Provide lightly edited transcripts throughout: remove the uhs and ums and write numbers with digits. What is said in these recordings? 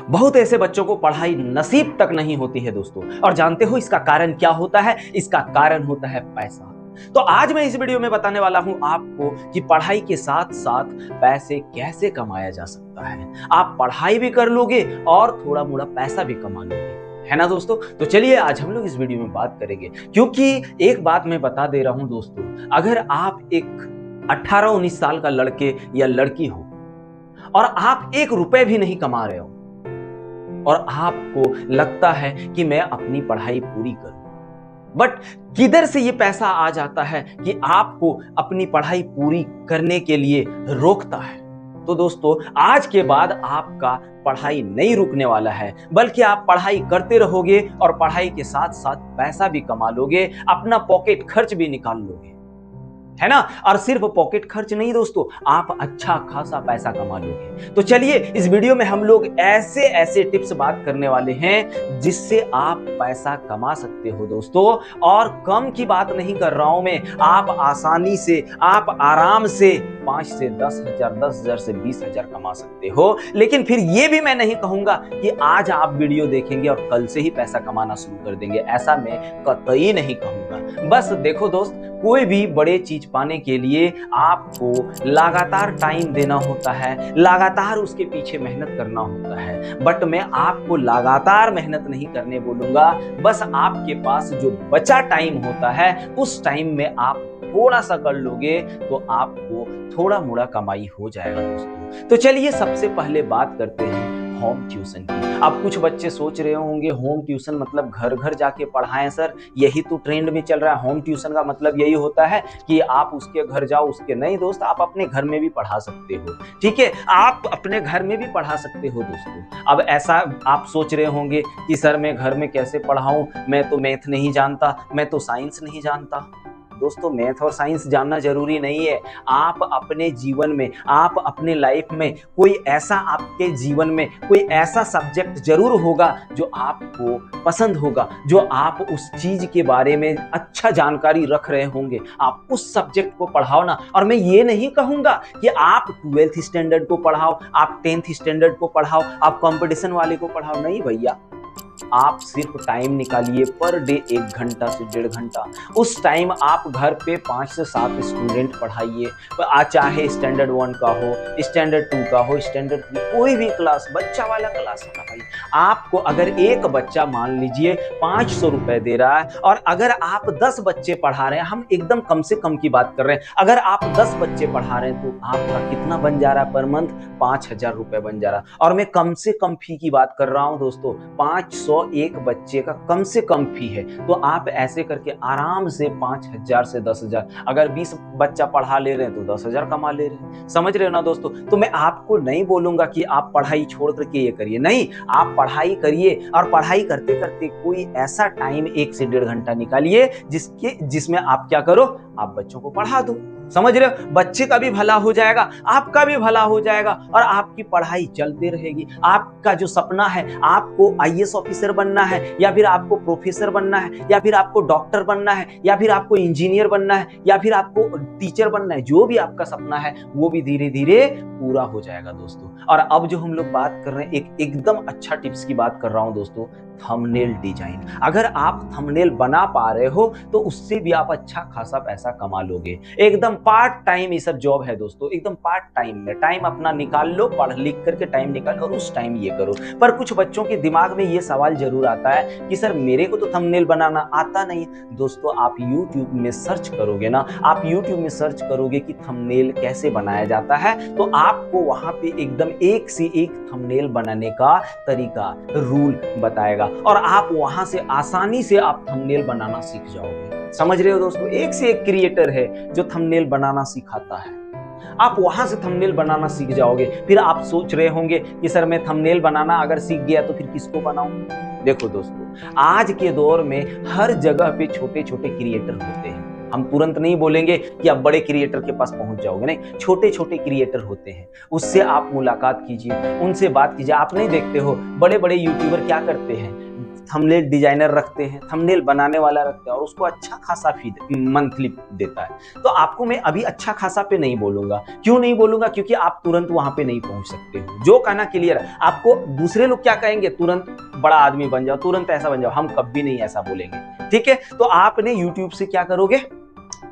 बहुत ऐसे बच्चों को पढ़ाई नसीब तक नहीं होती है दोस्तों। और जानते हो इसका कारण क्या होता है? इसका कारण होता है पैसा। तो आज मैं इस वीडियो में बताने वाला हूं आपको कि पढ़ाई के साथ साथ पैसे कैसे कमाया जा सकता है। आप पढ़ाई भी कर लोगे और थोड़ा मोड़ा पैसा भी कमा लोगे, है ना दोस्तों। तो चलिए आज हम लोग इस वीडियो में बात करेंगे, क्योंकि एक बात मैं बता दे रहा हूं दोस्तों, अगर आप एक 18-19 साल का लड़के या लड़की हो और आप 1 रुपए भी नहीं कमा रहे हो और आपको लगता है कि मैं अपनी पढ़ाई पूरी करूं, बट किधर से ये पैसा आ जाता है कि आपको अपनी पढ़ाई पूरी करने के लिए रोकता है? तो दोस्तों आज के बाद आपका पढ़ाई नहीं रुकने वाला है, बल्कि आप पढ़ाई करते रहोगे और पढ़ाई के साथ साथ पैसा भी कमा लोगे, अपना पॉकेट खर्च भी निकाल लोगे, है ना। और सिर्फ पॉकेट खर्च नहीं दोस्तों, आप अच्छा खासा पैसा कमा लोगे। तो चलिए इस वीडियो में हम लोग ऐसे ऐसे टिप्स बात करने वाले हैं जिससे आप पैसा कमा सकते हो दोस्तों। और कम की बात नहीं कर रहा हूं मैं, आप आसानी से, आप आराम से 5 से 10,000, 10,000 से 20,000 कमा सकते हो। लेकिन फिर ये भी मैं नहीं कहूंगा कि आज आप वीडियो देखेंगे और कल से ही पैसा कमाना शुरू कर देंगे, ऐसा मैं कतई नहीं कहूंगा। बस देखो दोस्त, कोई भी बड़े चीज पाने के लिए आपको लगातार टाइम देना होता है, लगातार उसके पीछे मेहनत करना होता है। बट मैं आपको लगातार मेहनत नहीं करने बोलूंगा, बस आपके पास जो बचा टाइम होता है उस टाइम में आप थोड़ा सा कर लोगे तो आपको थोड़ा मोड़ा कमाई हो जाएगा दोस्तों। तो चलिए सबसे पहले बात करते हैं होम ट्यूशन की। अब कुछ बच्चे सोच रहे होंगे होम ट्यूशन मतलब घर घर जाके पढ़ाएं सर, यही तो ट्रेंड में चल रहा है। होम ट्यूशन का मतलब यही होता है कि आप उसके घर जाओ, उसके नहीं दोस्त, आप अपने घर में भी पढ़ा सकते हो, ठीक है, आप अपने घर में भी पढ़ा सकते हो दोस्तों। अब ऐसा आप सोच रहे होंगे कि सर मैं घर में कैसे पढ़ाऊं, मैं तो मैथ नहीं जानता, मैं तो साइंस नहीं जानता। दोस्तों मैथ और साइंस जानना जरूरी नहीं है। आप अपने जीवन में, आप अपने लाइफ में कोई ऐसा, आपके जीवन में कोई ऐसा सब्जेक्ट जरूर होगा जो आपको पसंद होगा, जो आप उस चीज के बारे में अच्छा जानकारी रख रहे होंगे, आप उस सब्जेक्ट को पढ़ाओ ना। और मैं ये नहीं कहूंगा कि आप 12th स्टैंडर्ड को पढ़ाओ, आप 10th स्टैंडर्ड को पढ़ाओ, आप कंपटीशन वाले को पढ़ाओ, नहीं भैया। आप सिर्फ टाइम निकालिए पर डे 1 घंटा से 1.5 घंटा। उस टाइम आप घर पे 5 से 7 स्टूडेंट पढ़ाइए, चाहे स्टैंडर्ड 1 का हो, स्टैंडर्ड 2 का हो, स्टैंडर्ड 3, कोई भी क्लास, बच्चा वाला क्लास होना भाई। आपको अगर एक बच्चा मान लीजिए 500 रुपए दे रहा है और अगर आप 10 बच्चे पढ़ा रहे हैं, हम एकदम कम से कम की बात कर रहे हैं, अगर आप 10 बच्चे पढ़ा रहे हैं तो आपका कितना बन जा रहा है पर मंथ? 5,000 रुपए बन जा रहा है। और मैं कम से कम फी की बात कर रहा हूं दोस्तों, 500 एक बच्चे का कम से कम फी है। तो आप ऐसे करके आराम से 5,000 से 10,000, अगर 20 बच्चा पढ़ा ले रहे हैं तो 10,000 कमा ले रहे हैं। समझ रहे हो ना दोस्तों। तो मैं आपको नहीं बोलूंगा कि आप पढ़ाई छोड़ करके ये करिए, नहीं, आप पढ़ाई करिए और पढ़ाई करते करते कोई ऐसा टाइम 1 से 1.5 घंटा निकालिए जिसमें आप क्या करो, आप बच्चों को पढ़ा दो। समझ रहे हो, बच्चे का भी भला हो जाएगा, आपका भी भला हो जाएगा और आपकी पढ़ाई चलती रहेगी। आपका जो सपना है, आपको IAS ऑफिसर बनना है, या फिर आपको प्रोफेसर बनना है, या फिर आपको डॉक्टर बनना है, या फिर आपको इंजीनियर बनना है, या फिर आपको टीचर बनना है, जो भी आपका सपना है वो भी धीरे धीरे पूरा हो जाएगा दोस्तों। और अब जो हम लोग बात कर रहे हैं, एकदम अच्छा टिप्स की बात कर रहा हूं दोस्तों, थंबनेल डिजाइन। अगर आप थंबनेल बना पा रहे हो तो उससे भी आप अच्छा खासा पैसा कमा लोगे। एकदम पार्ट टाइम ये सब जॉब है दोस्तों, एकदम पार्ट टाइम में टाइम अपना निकाल लो, पढ़ लिख करके टाइम निकाल और उस टाइम ये करो। पर कुछ बच्चों के दिमाग में ये सवाल जरूर आता है कि सर मेरे को तो थंबनेल बनाना आता नहीं। दोस्तों आप YouTube में सर्च करोगे ना, आप YouTube में सर्च करोगे कि थंबनेल कैसे बनाया जाता है, तो आपको वहां पे एकदम एक से एक थंबनेल बनाने का तरीका, रूल बताएगा और आप वहां से आसानी से आप थंबनेल बनाना सीख जाओगे। समझ रहे हो दोस्तों, एक से एक क्रिएटर है जो थंबनेल बनाना सिखाता है, आप वहां से थंबनेल बनाना सीख जाओगे। फिर आप सोच रहे होंगे कि सर मैं थंबनेल बनाना अगर सीख गया तो फिर किसको बनाऊं? देखो दोस्तों, आज के दौर में हर जगह पे छोटे छोटे क्रिएटर होते हैं। हम तुरंत नहीं बोलेंगे कि आप बड़े क्रिएटर के पास पहुंच जाओगे, नहीं, छोटे छोटे क्रिएटर होते हैं, उससे आप मुलाकात कीजिए, उनसे बात कीजिए। आप नहीं देखते हो बड़े बड़े यूट्यूबर क्या करते हैं, थंबनेल डिजाइनर रखते हैं, थंबनेल बनाने वाला रखते हैं और उसको अच्छा खासा फीड मंथली देता है। तो आपको मैं अभी अच्छा खासा पे नहीं बोलूंगा। क्यों नहीं बोलूंगा? क्योंकि आप तुरंत वहां पे नहीं पहुंच सकते हो। जो कहना क्लियर है। आपको दूसरे लोग क्या कहेंगे? तुरंत बड़ा आदमी बन जाओ, तुरंत ऐसा बन जाओ। हम कभी नहीं ऐसा बोलेंगे, ठीक है? तो आपने यूट्यूब से क्या करोगे?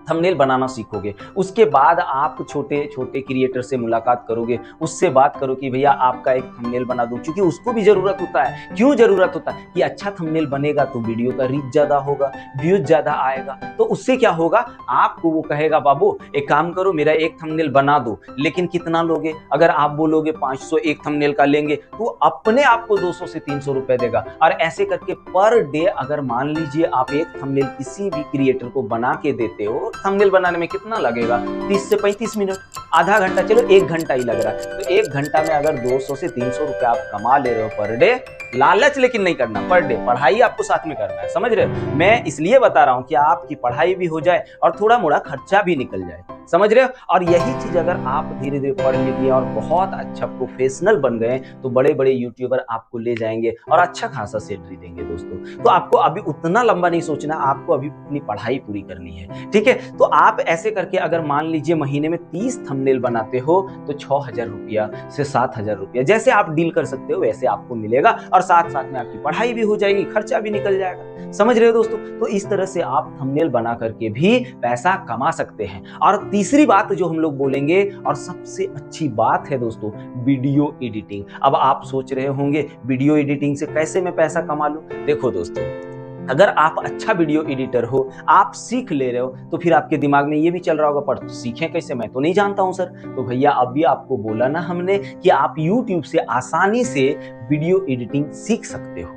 थंबनेल बनाना सीखोगे। उसके बाद आप छोटे छोटे क्रिएटर से मुलाकात करोगे, उससे बात करो कि भैया आपका एक थंबनेल बना दूं, क्योंकि उसको भी जरूरत होता है। क्यों जरूरत होता है? कि अच्छा थंबनेल बनेगा तो वीडियो का रीच ज्यादा होगा, व्यूज ज्यादा आएगा। तो उससे क्या होगा? आपको वो कहेगा बाबू एक काम करो, मेरा एक थंबनेल बना दो। लेकिन कितना लोगे? अगर आप बोलोगे 500 एक थंबनेल का लेंगे, तो अपने आप को 200 से 300 रुपए देगा। और ऐसे करके पर डे अगर मान लीजिए आप एक थंबनेल किसी भी क्रिएटर को बना के देते हो, थंबनेल बनाने में कितना लगेगा? 30 से 35 मिनट, आधा घंटा, चलो 1 घंटा ही लग रहा है। तो 1 घंटा में अगर 200 से 300 रुपए आप कमा ले रहे हो पर डे, लालच लेकिन नहीं करना, पर डे पढ़ाई आपको साथ में करना है, समझ रहे हो? मैं इसलिए बता रहा हूं कि आपकी पढ़ाई भी हो जाए और थोड़ा मोड़ा खर्चा भी निकल जाए, समझ रहे हो? और यही चीज अगर आप धीरे धीरे पढ़ लीजिए और बहुत अच्छा प्रोफेशनल बन गए, तो बड़े बड़े यूट्यूबर आपको ले जाएंगे और अच्छा खासा सैलरी देंगे दोस्तों। तो आपको अभी उतना लंबा नहीं सोचना, आपको अभी अपनी पढ़ाई पूरी करनी है, ठीक है? तो आप ऐसे करके अगर मान लीजिए महीने में 30 थंबनेल बनाते हो तो 6,000 रुपया से 7,000 रुपया, जैसे आप डील कर सकते हो वैसे आपको मिलेगा और साथ साथ में आपकी पढ़ाई भी हो जाएगी, खर्चा भी निकल जाएगा, समझ रहे हो दोस्तों? तो इस तरह से आप थंबनेल बना करके भी पैसा कमा सकते हैं। और तीसरी बात जो हम लोग बोलेंगे और सबसे अच्छी बात है दोस्तों, वीडियो एडिटिंग। अब आप सोच रहे होंगे वीडियो एडिटिंग से कैसे मैं पैसा कमा लूं? देखो दोस्तों, अगर आप अच्छा वीडियो एडिटर हो, आप सीख ले रहे हो, तो फिर आपके दिमाग में ये भी चल रहा होगा पर सीखें कैसे, मैं तो नहीं जानता हूं सर। तो भैया अभी आपको बोला ना हमने कि आप YouTube से आसानी से वीडियो एडिटिंग सीख सकते हो।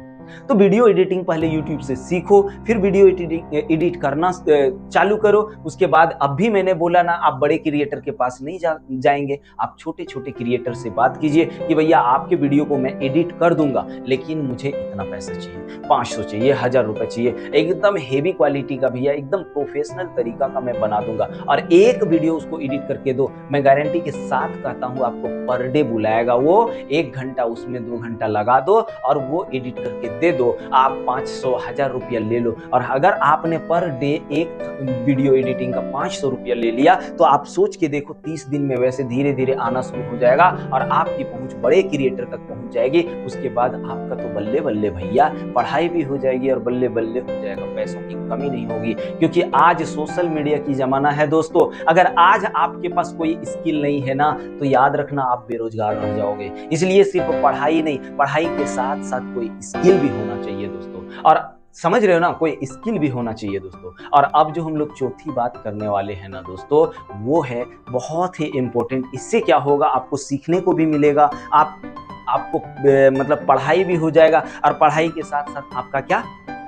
तो वीडियो एडिटिंग पहले YouTube से सीखो, फिर वीडियो एडिट करना चालू करो। उसके बाद अब भी मैंने बोला ना, आप बड़े क्रिएटर के पास नहीं जाएंगे, आप छोटे छोटे क्रिएटर से बात कीजिए कि भैया आपके वीडियो को मैं एडिट कर दूंगा, लेकिन मुझे इतना पैसा चाहिए, 500 चाहिए, 1000 रुपए चाहिए, एकदम हेवी क्वालिटी का भैया, एकदम प्रोफेशनल तरीका का मैं बना दूंगा। और एक वीडियो उसको एडिट करके दो, मैं गारंटी के साथ कहता हूँ आपको पर डे बुलाएगा वो। 1 घंटा उसमें 2 घंटा लगा दो और वो एडिट करके दे दो, आप 500 1000 रुपया ले लो। और अगर आपने पर डे एक वीडियो एडिटिंग का 500 रुपया ले लिया, तो आप सोच के देखो 30 दिन में वैसे धीरे धीरे आना शुरू हो जाएगा और आपकी पहुंच बड़े क्रिएटर तक पहुंच जाएगी। उसके बाद आपका तो बल्ले बल्ले भैया, पढ़ाई भी हो जाएगी और बल्ले बल्ले हो जाएगा, पैसों की कमी नहीं होगी। क्योंकि आज सोशल मीडिया की जमाना है दोस्तों। अगर आज आपके पास कोई स्किल नहीं है ना, तो याद रखना आप बेरोजगार रह जाओगे। इसलिए सिर्फ पढ़ाई नहीं, पढ़ाई के साथ साथ कोई स्किल भी होना चाहिए दोस्तों। और समझ रहे हो ना, कोई स्किल भी होना चाहिए दोस्तों। और अब जो हम लोग चौथी बात करने वाले हैं ना दोस्तों, वो है बहुत ही इंपॉर्टेंट। इससे क्या होगा, आपको सीखने को भी मिलेगा, आपको मतलब पढ़ाई भी हो जाएगा और पढ़ाई के साथ साथ आपका क्या,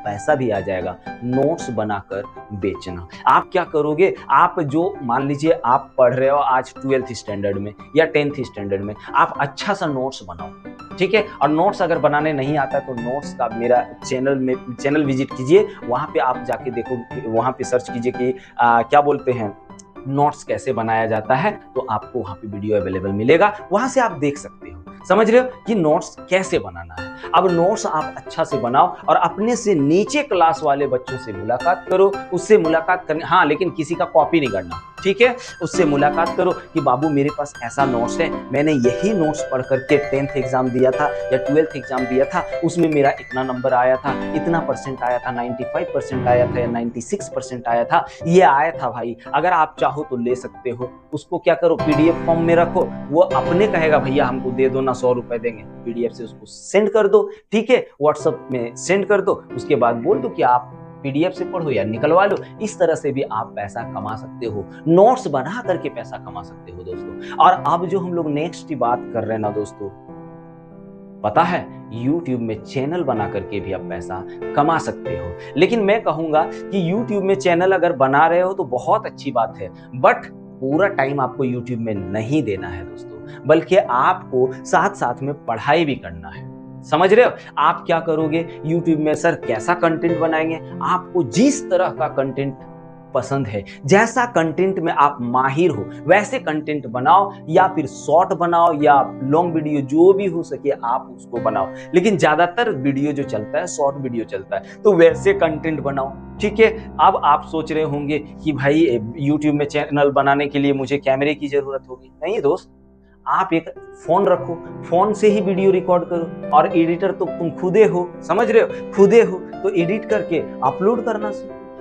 पैसा भी आ जाएगा। नोट्स बनाकर बेचना। आप क्या करोगे, आप जो मान लीजिए आप पढ़ रहे हो आज 12th स्टैंडर्ड में या 10th स्टैंडर्ड में, आप अच्छा सा नोट्स बनाओ, ठीक है? और नोट्स अगर बनाने नहीं आता है तो नोट्स का मेरा चैनल विजिट कीजिए, वहां पे आप जाके देखो, वहां पे सर्च कीजिए कि क्या बोलते हैं, नोट्स कैसे बनाया जाता है, तो आपको वहां पे वीडियो अवेलेबल मिलेगा, वहां से आप देख सकते हो, समझ रहे हो कि नोट्स कैसे बनाना है। अब नोट्स आप अच्छा से बनाओ और अपने से नीचे क्लास वाले बच्चों से मुलाकात करो, उससे मुलाकात करने, हाँ लेकिन किसी का कॉपी नहीं करना, ठीक है? उससे मुलाकात करो कि बाबू मेरे पास ऐसा नोट्स है, मैंने यही नोट्स पढ़ करके 10th एग्जाम दिया था या 12th एग्जाम दिया था, उसमें मेरा इतना नंबर आया था, इतना परसेंट आया था, 95% आया था या 96% आया था, ये आया था भाई। अगर आप चाहो तो ले सकते हो। उसको क्या करो, PDF फॉर्म में रखो, वो अपने कहेगा भैया हमको दे दो ना, 100 रुपए देंगे, PDF से उसको सेंड कर दो, ठीक है? व्हाट्सएप में सेंड कर दो, उसके बाद बोल दो कि आप PDF से पढ़ो या निकलवा लो। इस तरह से भी आप पैसा कमा सकते हो, नोट्स बना करके पैसा कमा सकते हो दोस्तों। और अब जो हम लोग नेक्स्ट बात कर रहे हैं ना दोस्तों, पता है, YouTube में चैनल बना करके भी आप पैसा कमा सकते हो। लेकिन मैं कहूंगा कि YouTube में चैनल अगर बना रहे हो तो बहुत अच्छी बात है, बट पूरा टाइम आपको YouTube में नहीं देना है दोस्तों, बल्कि आपको साथ साथ में पढ़ाई भी करना है, समझ रहे हो? आप क्या करोगे YouTube में, सर कैसा कंटेंट बनाएंगे? आपको जिस तरह का कंटेंट पसंद है, जैसा कंटेंट में आप माहिर हो वैसे कंटेंट बनाओ, या फिर शॉर्ट बनाओ या लॉन्ग वीडियो, जो भी हो सके आप उसको बनाओ। लेकिन ज्यादातर वीडियो जो चलता है शॉर्ट वीडियो चलता है, तो वैसे कंटेंट बनाओ। ठीक है, अब आप सोच रहे होंगे कि भाई यूट्यूब में चैनल बनाने के लिए मुझे कैमरे की जरूरत होगी। नहीं दोस्त, आप एक फोन रखो, फोन से ही वीडियो रिकॉर्ड करो, और एडिटर तो तुम खुदे हो, समझ रहे हो, खुदे हो, तो एडिट करके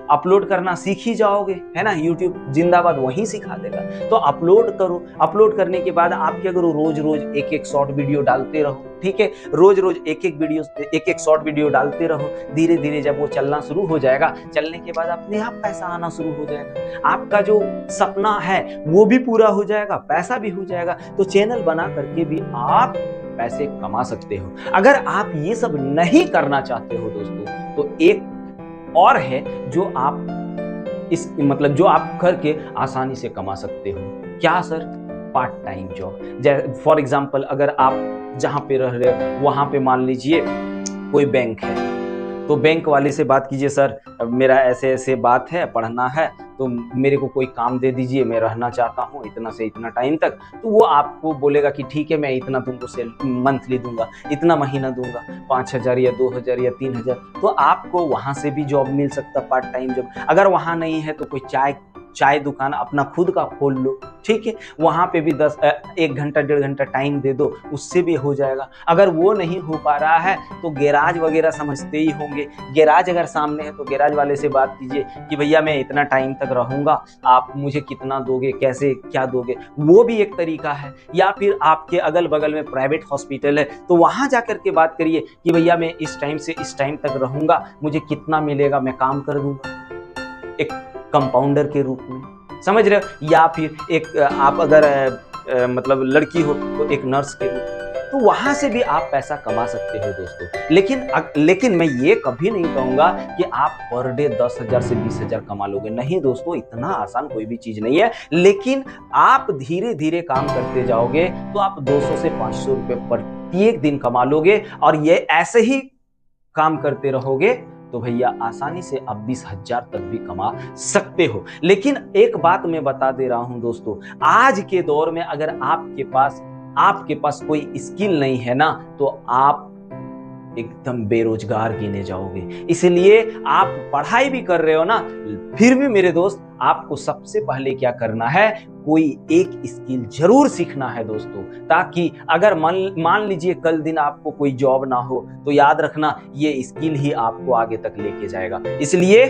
अपलोड करना सीख ही जाओगे, है ना। यूट्यूब जिंदाबाद वहीं सिखा देगा। तो अपलोड करो, अपलोड करने के बाद आप क्या करो, रोज रोज एक एक शॉर्ट वीडियो डालते रहो। ठीक है, रोज रोज एक एक शॉर्ट वीडियो डालते रहो। धीरे धीरे जब वो चलना शुरू हो जाएगा, चलने के बाद अपने आप पैसा आना शुरू हो जाएगा। आपका जो सपना है वो भी पूरा हो जाएगा, पैसा भी हो जाएगा। तो चैनल बना करके भी आप पैसे कमा सकते हो। अगर आप ये सब नहीं करना चाहते हो दोस्तों, तो एक और है जो आप जो आप करके आसानी से कमा सकते हो। क्या sir? Part time job. For example, अगर आप जहां पे रह रहे हो वहां पे मान लीजिए कोई बैंक है, तो बैंक वाले से बात कीजिए, सर मेरा ऐसे ऐसे बात है, पढ़ना है, तो मेरे को कोई काम दे दीजिए, मैं रहना चाहता हूँ इतना से इतना टाइम तक। तो वो आपको बोलेगा कि ठीक है, मैं इतना तुमको मंथली दूंगा, इतना महीना दूंगा, 5,000 या 2,000 या 3,000। तो आपको वहां से भी जॉब मिल सकता, पार्ट टाइम जॉब। अगर वहां नहीं है तो कोई चाय दुकान अपना खुद का खोल लो। ठीक है, वहां पे भी 1 घंटा 1.5 घंटा टाइम दे दो, उससे भी हो जाएगा। अगर वो नहीं हो पा रहा है तो गैराज वगैरह समझते ही होंगे, गैराज अगर सामने है तो गैराज वाले से बात कीजिए कि भैया मैं इतना टाइम तक रहूंगा, आप मुझे कितना दोगे, कैसे क्या दोगे, वो भी एक तरीका है। या फिर आपके अगल बगल में प्राइवेट हॉस्पिटल है, तो वहां जाकर के बात करिए कि भैया मैं इस टाइम से इस टाइम तक रहूंगा, मुझे कितना मिलेगा, मैं काम कर दूंगा, एक कंपाउंडर के रूप में, समझ रहे हो। या फिर एक आप अगर लड़की हो तो एक नर्स के रूप में, तो वहां से भी आप पैसा कमा सकते हो दोस्तों। लेकिन मैं ये कभी नहीं कहूंगा कि आप पर डे 10,000 से 20,000 कमा लोगे। नहीं दोस्तों, इतना आसान कोई भी चीज नहीं है। लेकिन आप धीरे धीरे काम करते जाओगे तो आप 200 से 500 रुपए प्रत्येक दिन कमा लोगे, और ये ऐसे ही काम करते रहोगे तो भैया आसानी से आप 20,000 तक भी कमा सकते हो। लेकिन एक बात मैं बता दे रहा हूं दोस्तों, आज के दौर में अगर आपके पास कोई स्किल नहीं है ना, तो आप एकदम बेरोजगार गिने जाओगे। इसलिए आप पढ़ाई भी कर रहे हो ना, फिर भी मेरे दोस्त आपको सबसे पहले क्या करना है, कोई एक स्किल जरूर सीखना है दोस्तों, ताकि अगर मान लीजिए कल दिन आपको कोई जॉब ना हो, तो याद रखना ये स्किल ही आपको आगे तक लेके जाएगा। इसलिए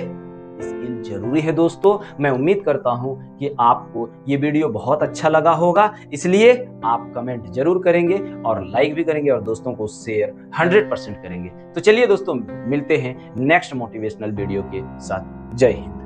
स्किल जरूरी है दोस्तों। मैं उम्मीद करता हूं कि आपको ये वीडियो बहुत अच्छा लगा होगा, इसलिए आप कमेंट जरूर करेंगे और लाइक भी करेंगे और दोस्तों को शेयर 100% करेंगे। तो चलिए दोस्तों, मिलते हैं नेक्स्ट मोटिवेशनल वीडियो के साथ। जय हिंद।